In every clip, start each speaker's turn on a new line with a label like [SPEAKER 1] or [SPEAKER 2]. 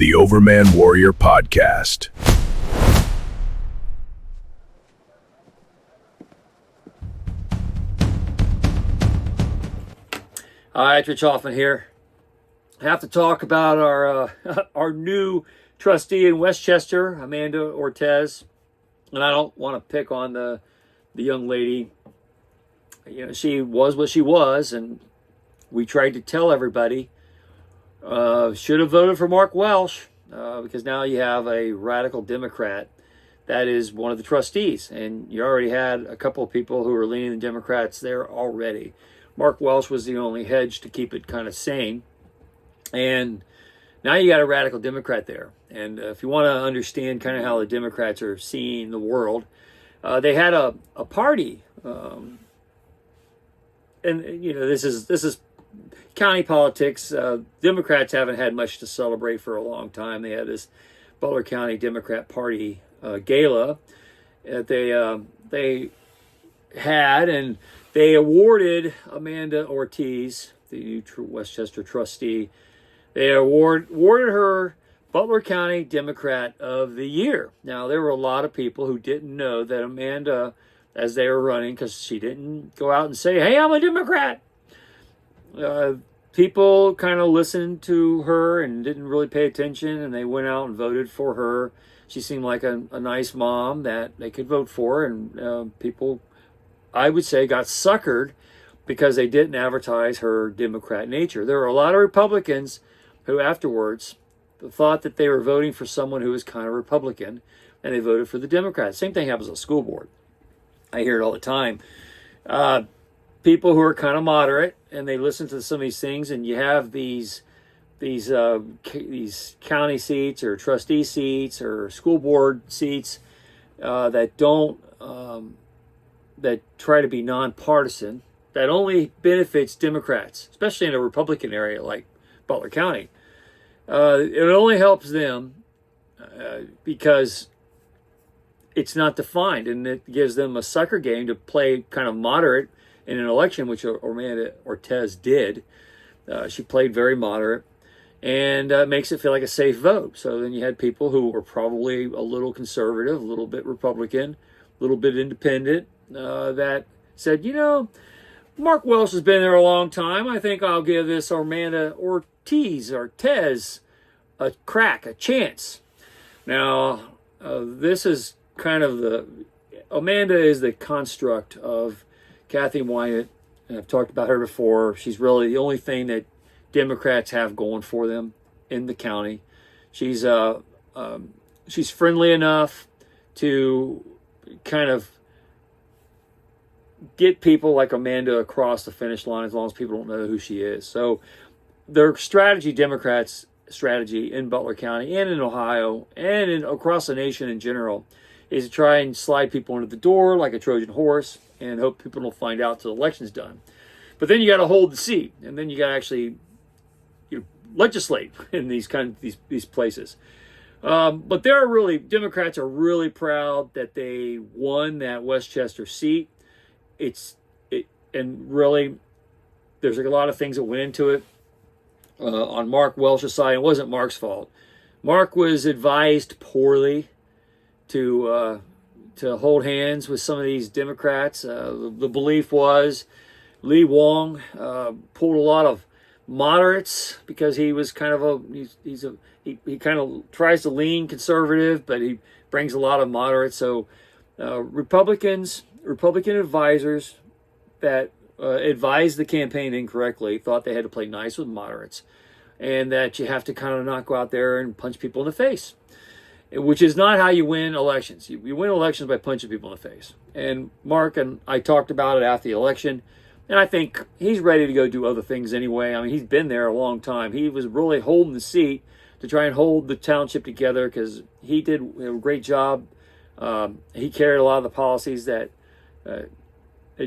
[SPEAKER 1] the Overman Warrior Podcast.
[SPEAKER 2] Hi, it's Rich Hoffman here. I have to talk about our our new trustee in West Chester, Amanda Ortiz. And I don't want to pick on the young lady. You know, she was what she was, and we tried to tell everybody should have voted for Mark Welsh because now you have a radical Democrat that is one of the trustees, and you already had a couple of people who were leaning the Democrats there already. Mark Welsh was the only hedge to keep it kind of sane, and now you got a radical Democrat there. And if you want to understand kind of how the Democrats are seeing the world, they had a party, and you know this is county politics. Democrats haven't had much to celebrate for a long time. They had this Butler County Democrat Party gala that they had, and they awarded Amanda Ortiz, the new West Chester trustee. They awarded her Butler County Democrat of the Year. Now, there were a lot of people who didn't know that Amanda, as they were running, because she didn't go out and say, "Hey, I'm a Democrat." People kind of listened to her and didn't really pay attention, and they went out and voted for her. She seemed like a nice mom that they could vote for, and people, I would say, got suckered because they didn't advertise her Democrat nature. There were a lot of Republicans who afterwards thought that they were voting for someone who was kind of Republican, and they voted for the Democrats. Same thing happens on the school board. I hear it all the time. People who are kind of moderate, and they listen to some of these things, and you have these county seats or trustee seats or school board seats that don't that try to be nonpartisan, that only benefits Democrats, especially in a Republican area like Butler County. It only helps them because it's not defined, and it gives them a sucker game to play kind of moderate in an election, which Amanda Ortiz did. She played very moderate, and makes it feel like a safe vote. So then you had people who were probably a little conservative, a little bit Republican, a little bit independent, that said, you know, Mark Welsh has been there a long time. I think I'll give this Amanda Ortiz a crack, a chance. Now, this is kind of Amanda is the construct of Kathy Wyatt, and I've talked about her before. She's really the only thing that Democrats have going for them in the county. She's friendly enough to kind of get people like Amanda across the finish line as long as people don't know who she is. So their strategy, Democrats' strategy in Butler County and in Ohio and across the nation in general, is to try and slide people into the door like a Trojan horse and hope people don't find out till the election's done. But then you got to hold the seat, and then you got to actually legislate in these places. But Democrats are really proud that they won that West Chester seat. And really, there's a lot of things that went into it. On Mark Welsh's side, it wasn't Mark's fault. Mark was advised poorly to hold hands with some of these Democrats. The belief was Lee Wong pulled a lot of moderates because he was kind of he kind of tries to lean conservative, but he brings a lot of moderates. So Republican advisors that advised the campaign incorrectly thought they had to play nice with moderates, and that you have to kind of not go out there and punch people in the face, which is not how you win elections. You win elections by punching people in the face. And Mark and I talked about it after the election, and I think he's ready to go do other things anyway. I mean, he's been there a long time. He was really holding the seat to try and hold the township together because he did a great job. He carried a lot of the policies that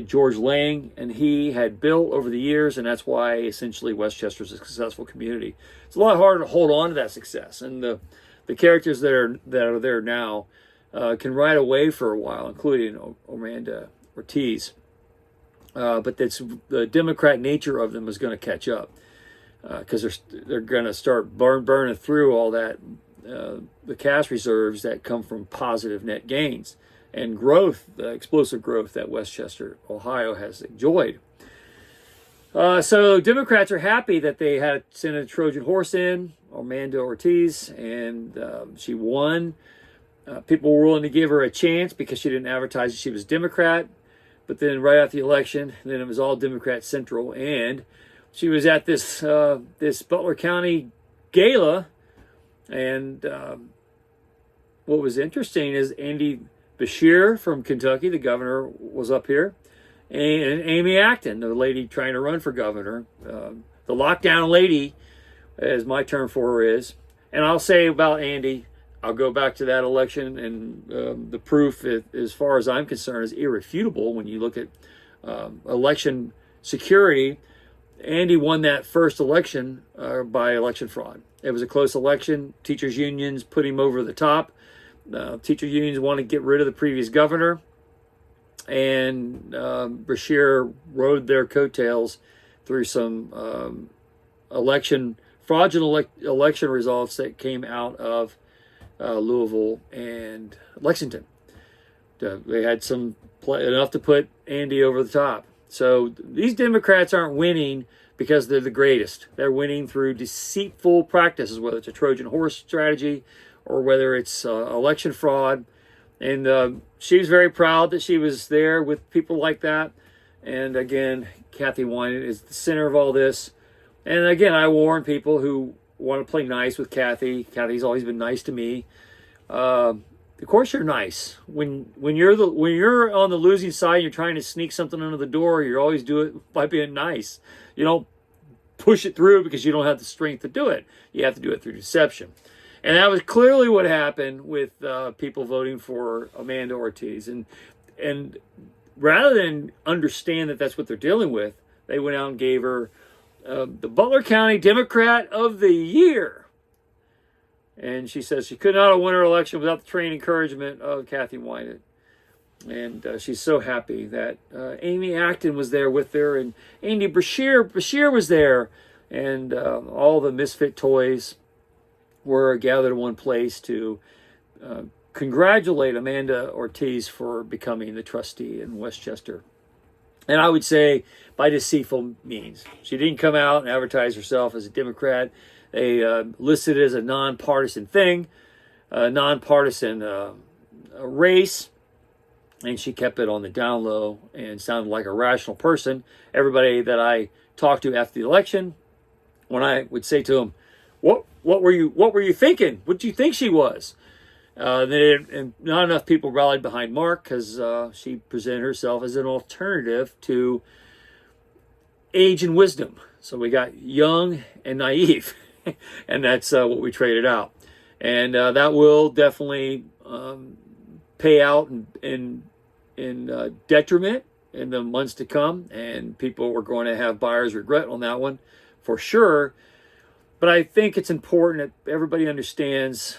[SPEAKER 2] George Lang and he had built over the years, and that's why essentially West Chester is a successful community. It's a lot harder to hold on to that success, and the characters that are there now can ride away for a while, including Amanda Ortiz. But the Democrat nature of them is going to catch up. because they're going to start burning through all that the cash reserves that come from positive net gains and growth, the explosive growth that West Chester, Ohio has enjoyed. So Democrats are happy that they had sent a Trojan horse in, Amanda Ortiz, and she won. People were willing to give her a chance because she didn't advertise that she was Democrat. But then right after the election, then it was all Democrat Central. And she was at this Butler County gala. And what was interesting is Andy Beshear from Kentucky, the governor, was up here. And Amy Acton, the lady trying to run for governor. The lockdown lady, as my term for her is. And I'll say about Andy, I'll go back to that election, and the proof, as far as I'm concerned, is irrefutable. When you look at election security, Andy won that first election by election fraud. It was a close election. Teachers' unions put him over the top. Teacher unions want to get rid of the previous governor, and Beshear rode their coattails through some fraudulent election results that came out of Louisville and Lexington. They had enough to put Andy over the top. So these Democrats aren't winning because they're the greatest. They're winning through deceitful practices, whether it's a Trojan horse strategy or whether it's election fraud. And she was very proud that she was there with people like that. And again, Kathy Wynant is the center of all this. And again, I warn people who want to play nice with Kathy. Kathy's always been nice to me. Of course, you're nice when you're on the losing side and you're trying to sneak something under the door. You always do it by being nice. You don't push it through because you don't have the strength to do it. You have to do it through deception, and that was clearly what happened with people voting for Amanda Ortiz. And rather than understand that that's what they're dealing with, they went out and gave her the Butler County Democrat of the Year. And she says she could not have won her election without the trained encouragement of Kathy Wynant. And she's so happy that Amy Acton was there with her, and Andy Beshear was there, and all the misfit toys were gathered in one place to congratulate Amanda Ortiz for becoming the trustee in West Chester. And I would say by deceitful means. She didn't come out and advertise herself as a Democrat. They listed it as a nonpartisan thing, a nonpartisan race, and she kept it on the down low and sounded like a rational person. Everybody that I talked to after the election, when I would say to them, "What were you thinking? What do you think she was?" And not enough people rallied behind Mark because she presented herself as an alternative to age and wisdom. So we got young and naive, and that's what we traded out. And that will definitely pay out in detriment in the months to come, and people are going to have buyer's regret on that one for sure. But I think it's important that everybody understands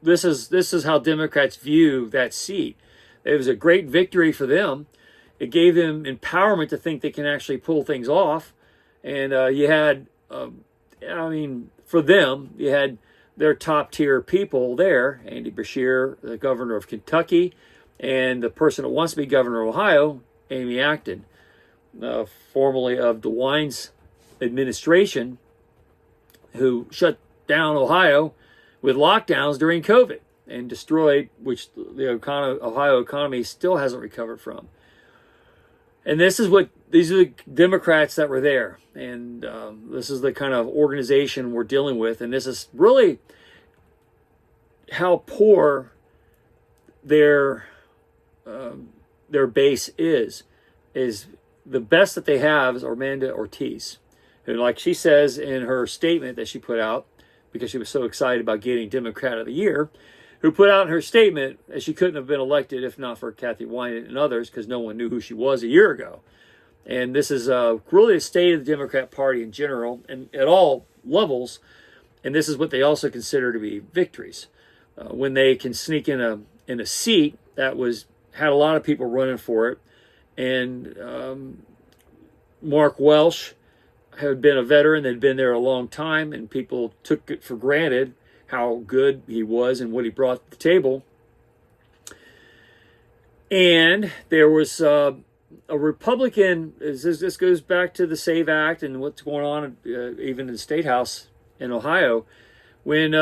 [SPEAKER 2] this is how Democrats view that seat. It was a great victory for them. It gave them empowerment to think they can actually pull things off. And you had, for them, you had their top tier people there, Andy Beshear, the governor of Kentucky, and the person that wants to be governor of Ohio, Amy Acton, formerly of DeWine's administration, who shut down Ohio with lockdowns during COVID and destroyed, which the Ohio economy still hasn't recovered from. And these are the Democrats that were there. And this is the kind of organization we're dealing with. And this is really how poor their base is the best that they have is Amanda Ortiz, who, like she says in her statement that she put out, because she was so excited about getting Democrat of the Year, who put out in her statement that she couldn't have been elected if not for Kathy Wynant and others, because no one knew who she was a year ago. And this is really a state of the Democrat Party in general and at all levels. And this is what they also consider to be victories. When they can sneak in a seat that had a lot of people running for it. And Mark Welsh had been a veteran that had been there a long time, and people took it for granted how good he was and what he brought to the table. And there was a Republican, this goes back to the SAVE Act and what's going on even in the State House in Ohio, when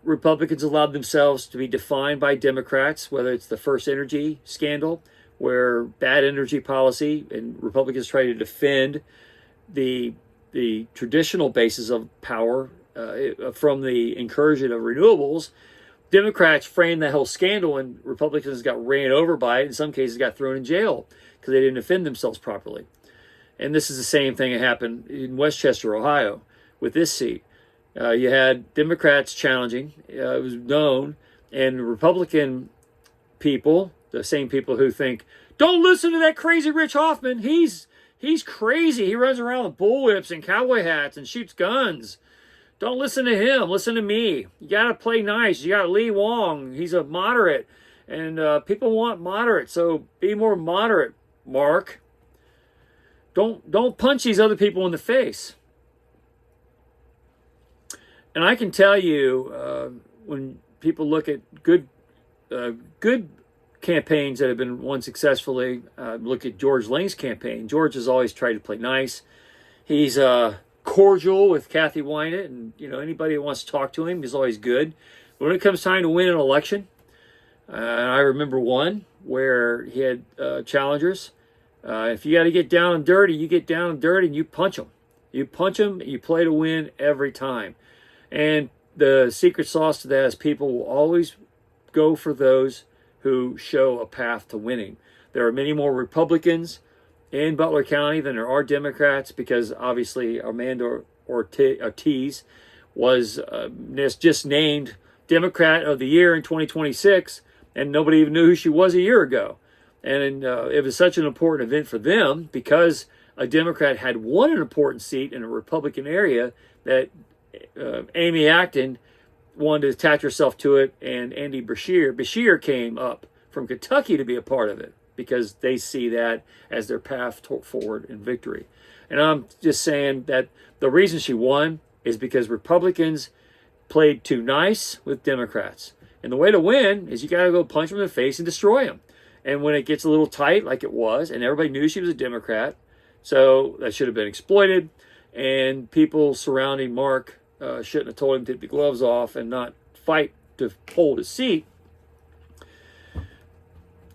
[SPEAKER 2] Republicans allowed themselves to be defined by Democrats, whether it's the first energy scandal, where bad energy policy, and Republicans try to defend the traditional basis of power from the incursion of renewables. Democrats framed that whole scandal, and Republicans got ran over by it. In some cases, got thrown in jail because they didn't defend themselves properly. And this is the same thing that happened in West Chester, Ohio, with this seat. You had Democrats challenging, it was known, and Republican people, the same people who think, don't listen to that crazy Rich Hoffman, he's crazy, he runs around with bullwhips and cowboy hats and shoots guns. Don't listen to him, listen to me. You got to play nice. You got Lee Wong, he's a moderate, and people want moderate, so be more moderate, Mark. Don't punch these other people in the face. And I can tell you, when people look at good campaigns that have been won successfully, look at George Lane's campaign. George has always tried to play nice. He's cordial with Kathy Wynant, and anybody that wants to talk to him is always good. But when it comes time to win an election, I remember one where he had challengers. If you got to get down and dirty, you get down and dirty and you punch them. You punch them, you play to win every time. And the secret sauce to that is people will always go for those who show a path to winning. There are many more Republicans in Butler County than there are Democrats, because obviously Amanda Ortiz was just named Democrat of the Year in 2026, and nobody even knew who she was a year ago. And it was such an important event for them because a Democrat had won an important seat in a Republican area that Amy Acton wanted to attach herself to it, and Andy Beshear came up from Kentucky to be a part of it because they see that as their path forward in victory. And I'm just saying that the reason she won is because Republicans played too nice with Democrats. And the way to win is you got to go punch them in the face and destroy them. And when it gets a little tight, like it was, and everybody knew she was a Democrat, so that should have been exploited, and people surrounding Mark shouldn't have told him to take the gloves off and not fight to hold his seat.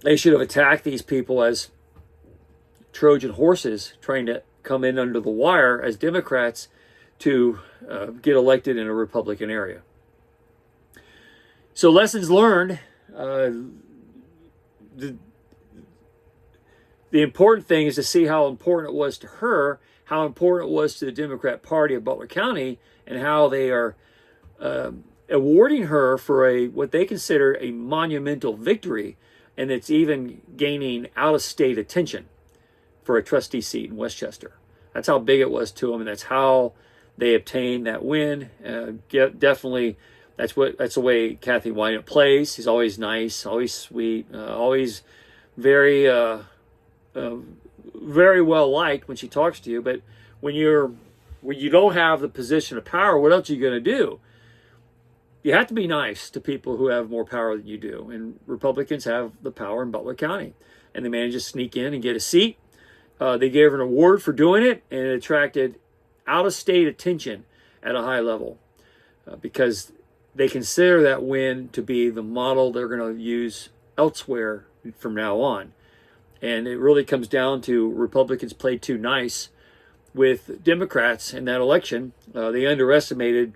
[SPEAKER 2] They should have attacked these people as Trojan horses trying to come in under the wire as Democrats to get elected in a Republican area. So lessons learned. The important thing is to see how important it was to her, how important it was to the Democrat Party of Butler County, and how they are awarding her for what they consider a monumental victory, and it's even gaining out-of-state attention for a trustee seat in West Chester. That's how big it was to them, and that's how they obtained that win. Definitely, that's the way Kathy Wynant plays. She's always nice, always sweet, always very very well liked when she talks to you. But when you don't have the position of power, what else are you going to do? You have to be nice to people who have more power than you do. And Republicans have the power in Butler County. And they managed to sneak in and get a seat. They gave her an award for doing it, and it attracted out-of-state attention at a high level because they consider that win to be the model they're going to use elsewhere from now on. And it really comes down to Republicans played too nice with Democrats in that election. They underestimated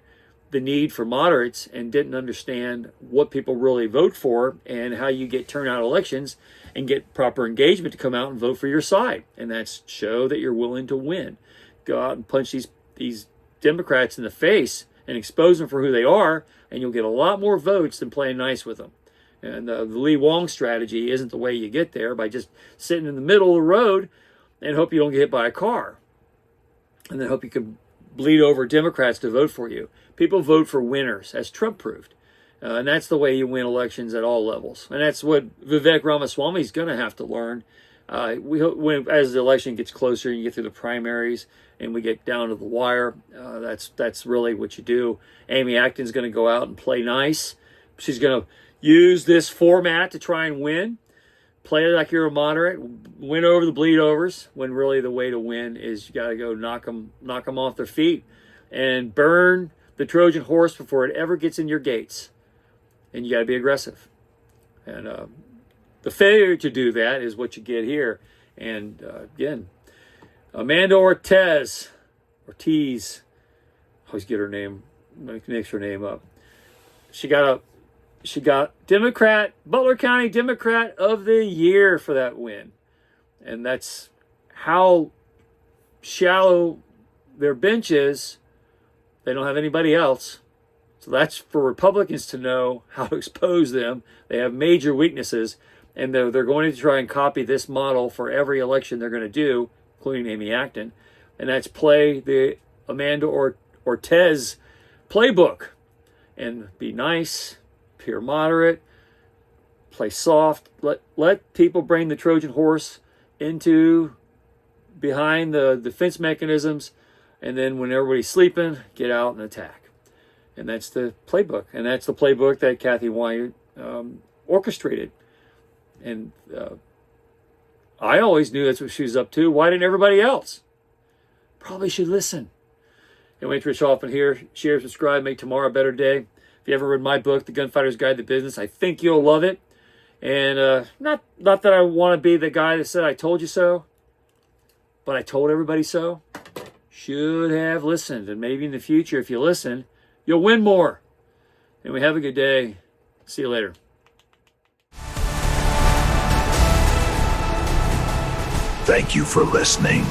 [SPEAKER 2] the need for moderates and didn't understand what people really vote for and how you get turnout elections and get proper engagement to come out and vote for your side. And that's show that you're willing to win. Go out and punch these Democrats in the face and expose them for who they are, and you'll get a lot more votes than playing nice with them. And the Lee Wong strategy isn't the way you get there, by just sitting in the middle of the road and hope you don't get hit by a car. And then hope you can bleed over Democrats to vote for you. People vote for winners, as Trump proved. And that's the way you win elections at all levels. And that's what Vivek Ramaswamy is going to have to learn As the election gets closer, you get through the primaries, and we get down to the wire. That's really what you do. Amy Acton's going to go out and play nice. She's going to use this format to try and win. Play like you're a moderate. Win over the bleed overs. When really the way to win is you got to go knock them off their feet and burn the Trojan horse before it ever gets in your gates. And you got to be aggressive. And the failure to do that is what you get here. And again, Amanda Ortiz, I always get her name, mix her name up. She got Democrat, Butler County Democrat of the Year for that win. And that's how shallow their bench is. They don't have anybody else. So that's for Republicans to know how to expose them. They have major weaknesses, and they're going to try and copy this model for every election they're going to do, including Amy Acton. And that's play the Amanda Ortiz playbook and be nice, appear moderate, play soft, let people bring the Trojan horse into behind the defense mechanisms, and then when everybody's sleeping, get out and attack. And that's the playbook. And that's the playbook that Kathy Wyatt orchestrated. And I always knew that's what she was up to. Why didn't everybody else? Probably should listen. Anyway, it's Rich Hoffman here. Share, subscribe, make tomorrow a better day. If you ever read my book, The Gunfighter's Guide to Business, I think you'll love it. And not that I want to be the guy that said I told you so, but I told everybody so. Should have listened. And maybe in the future, if you listen, you'll win more. And we have a good day. See you later.
[SPEAKER 1] Thank you for listening.